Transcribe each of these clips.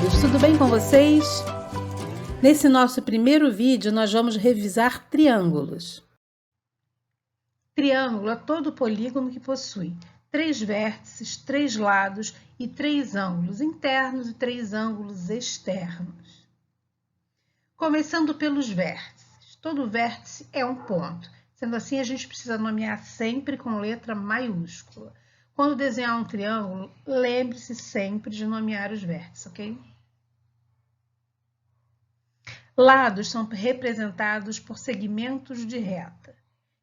todos, tudo bem com vocês? Nesse nosso primeiro vídeo, nós vamos revisar triângulos. Triângulo é todo polígono que possui 3 vértices, 3 lados e 3 ângulos internos e 3 ângulos externos. Começando pelos vértices. Todo vértice é um ponto. Sendo assim, a gente precisa nomear sempre com letra maiúscula. Quando desenhar um triângulo, lembre-se sempre de nomear os vértices, ok? Lados são representados por segmentos de reta.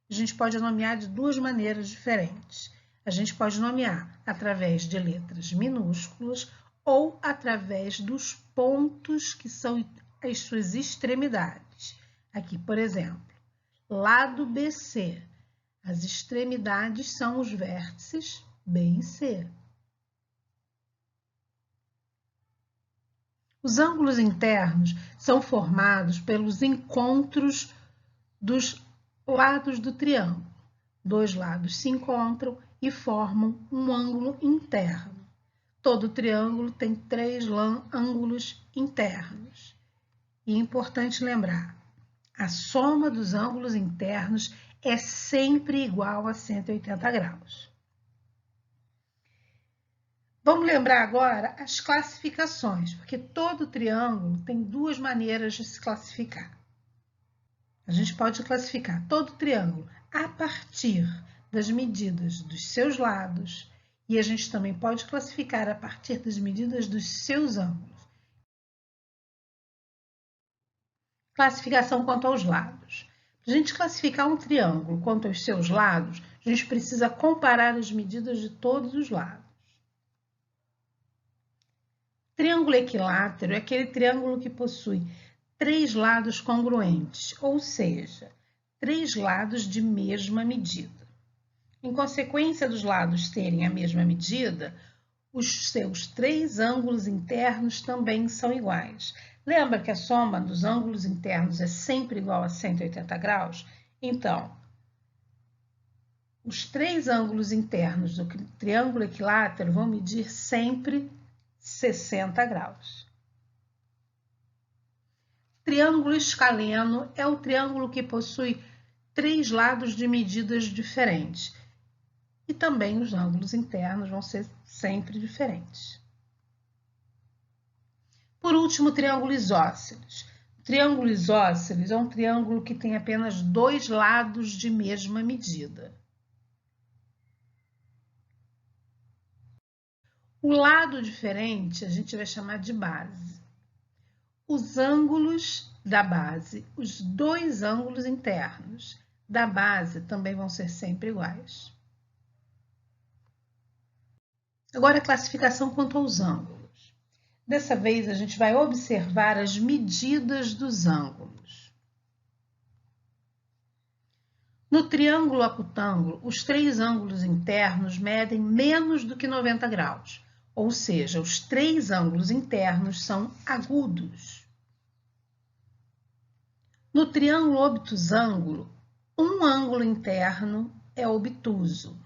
A gente pode nomear de duas maneiras diferentes. A gente pode nomear através de letras minúsculas ou através dos pontos que são as suas extremidades. Aqui, por exemplo, lado BC. As extremidades são os vértices B e C. Os ângulos internos são formados pelos encontros dos lados do triângulo. Dois lados se encontram e formam um ângulo interno. Todo triângulo tem 3 ângulos internos. E é importante lembrar, a soma dos ângulos internos é sempre igual a 180 graus. Vamos lembrar agora as classificações, porque todo triângulo tem duas maneiras de se classificar. A gente pode classificar todo triângulo a partir das medidas dos seus lados e a gente também pode classificar a partir das medidas dos seus ângulos. Classificação quanto aos lados. Para a gente classificar um triângulo quanto aos seus lados, a gente precisa comparar as medidas de todos os lados. Triângulo equilátero é aquele triângulo que possui 3 lados congruentes, ou seja, 3 lados de mesma medida. Em consequência dos lados terem a mesma medida, os seus 3 ângulos internos também são iguais. Lembra que a soma dos ângulos internos é sempre igual a 180 graus? Então, os 3 ângulos internos do triângulo equilátero vão medir sempre 60 graus. Triângulo escaleno é o triângulo que possui 3 lados de medidas diferentes. E também os ângulos internos vão ser sempre diferentes. Por último, triângulo isósceles. O triângulo isósceles é um triângulo que tem apenas 2 lados de mesma medida. O lado diferente a gente vai chamar de base. Os ângulos da base, os 2 ângulos internos da base também vão ser sempre iguais. Agora a classificação quanto aos ângulos. Dessa vez a gente vai observar as medidas dos ângulos. No triângulo acutângulo, os 3 ângulos internos medem menos do que 90 graus. Ou seja, os 3 ângulos internos são agudos. No triângulo obtusângulo, um ângulo interno é obtuso.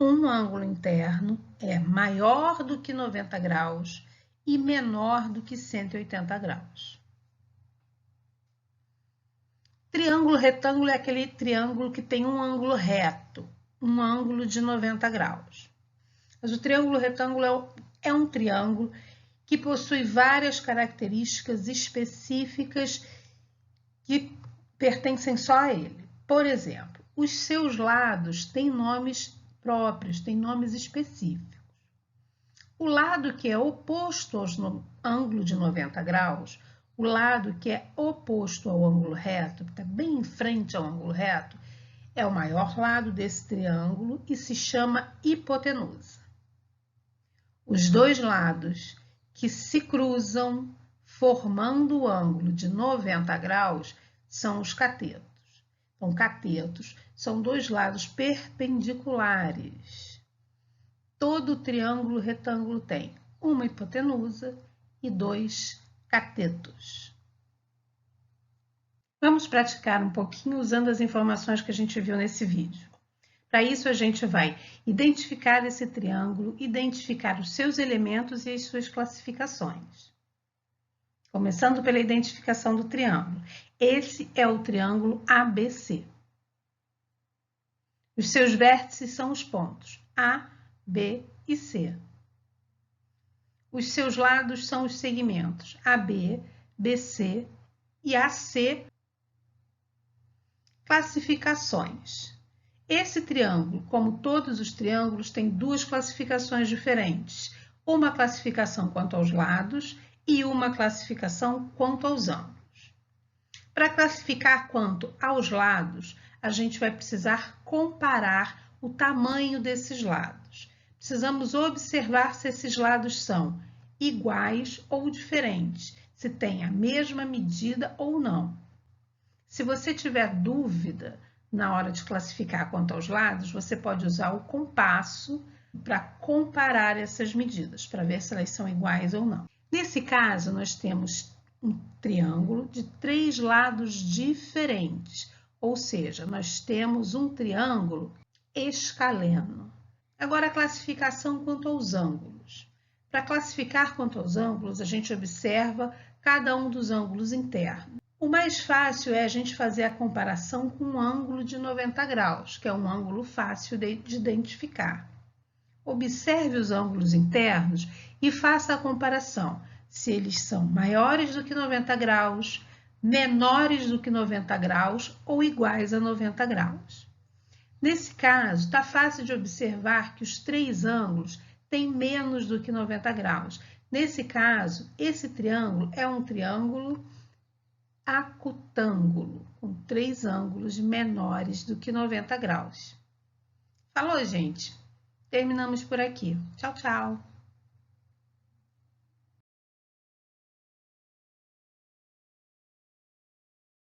Um ângulo interno é maior do que 90 graus e menor do que 180 graus. Triângulo retângulo é aquele triângulo que tem um ângulo reto, um ângulo de 90 graus. Mas o triângulo retângulo é um triângulo que possui várias características específicas que pertencem só a ele. Por exemplo, os seus lados têm nomes próprios, têm nomes específicos. O lado que é oposto ao ângulo de 90 graus, o lado que é oposto ao ângulo reto, que está bem em frente ao ângulo reto, é o maior lado desse triângulo e se chama hipotenusa. Os 2 lados que se cruzam formando o ângulo de 90 graus são os catetos. Então, catetos são 2 lados perpendiculares. Todo triângulo retângulo tem uma hipotenusa e 2 catetos. Vamos praticar um pouquinho usando as informações que a gente viu nesse vídeo. Para isso, a gente vai identificar esse triângulo, identificar os seus elementos e as suas classificações. Começando pela identificação do triângulo. Esse é o triângulo ABC. Os seus vértices são os pontos A, B e C. Os seus lados são os segmentos AB, BC e AC. Classificações. Esse triângulo, como todos os triângulos, tem duas classificações diferentes. Uma classificação quanto aos lados e uma classificação quanto aos ângulos. Para classificar quanto aos lados, a gente vai precisar comparar o tamanho desses lados. Precisamos observar se esses lados são iguais ou diferentes, se tem a mesma medida ou não. Se você tiver dúvida na hora de classificar quanto aos lados, você pode usar o compasso para comparar essas medidas, para ver se elas são iguais ou não. Nesse caso, nós temos um triângulo de 3 lados diferentes, ou seja, nós temos um triângulo escaleno. Agora, a classificação quanto aos ângulos. Para classificar quanto aos ângulos, a gente observa cada um dos ângulos internos. O mais fácil é a gente fazer a comparação com um ângulo de 90 graus, que é um ângulo fácil de identificar. Observe os ângulos internos e faça a comparação, se eles são maiores do que 90 graus, menores do que 90 graus ou iguais a 90 graus. Nesse caso, está fácil de observar que os 3 ângulos têm menos do que 90 graus. Nesse caso, esse triângulo é um triângulo acutângulo, com 3 ângulos menores do que 90 graus. Falou, gente? Terminamos por aqui. Tchau, tchau!